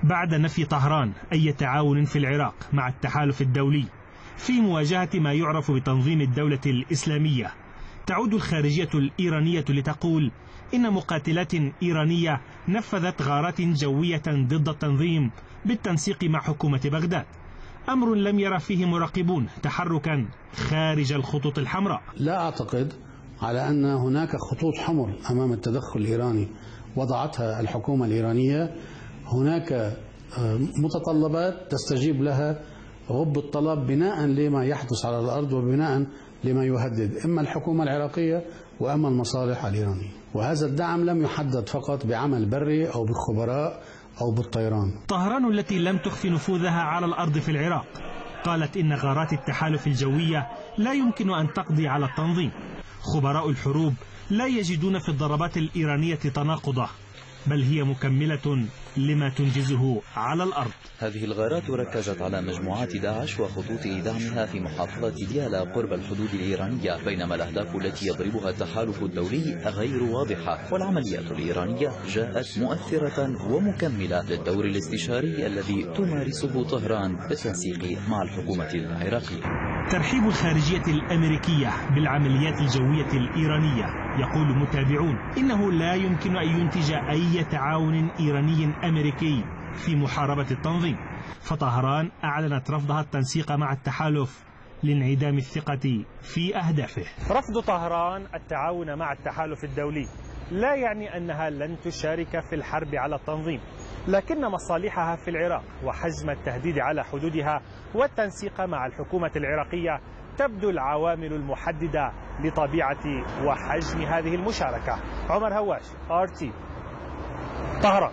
بعد نفي طهران أي تعاون في العراق مع التحالف الدولي في مواجهة ما يعرف بتنظيم الدولة الإسلامية، تعود الخارجية الإيرانية لتقول إن مقاتلات إيرانية نفذت غارات جوية ضد التنظيم بالتنسيق مع حكومة بغداد، أمر لم يرى فيه مراقبون تحركا خارج الخطوط الحمراء. لا أعتقد على أن هناك خطوط حمر أمام التدخل الإيراني وضعتها الحكومة الإيرانية. هناك متطلبات تستجيب لها غب الطلب بناء لما يحدث على الأرض وبناء لما يهدد إما الحكومة العراقية وأما المصالح الإيرانية. وهذا الدعم لم يحدد فقط بعمل بري أو بالخبراء أو بالطيران. طهران التي لم تخفي نفوذها على الأرض في العراق قالت إن غارات التحالف الجوية لا يمكن أن تقضي على التنظيم. خبراء الحروب لا يجدون في الضربات الإيرانية تناقضة، بل هي مكملة لما تنجزه على الأرض. هذه الغارات ركزت على مجموعات داعش وخطوط دعمها في محافظة ديالا قرب الحدود الإيرانية، بينما الأهداف التي يضربها التحالف الدولي غير واضحة. والعمليات الإيرانية جاءت مؤثرة ومكملة للدور الاستشاري الذي تمارسه طهران بالتنسيق مع الحكومة العراقية. ترحيب الخارجية الأمريكية بالعمليات الجوية الإيرانية، يقول متابعون إنه لا يمكن أن ينتج أي تعاون إيراني أمريكي في محاربة التنظيم، فطهران أعلنت رفضها التنسيق مع التحالف لانعدام الثقة في أهدافه. رفض طهران التعاون مع التحالف الدولي لا يعني أنها لن تشارك في الحرب على التنظيم، لكن مصالحها في العراق وحجم التهديد على حدودها والتنسيق مع الحكومة العراقية تبدو العوامل المحددة لطبيعة وحجم هذه المشاركة. عمر هواش، RT، طهران.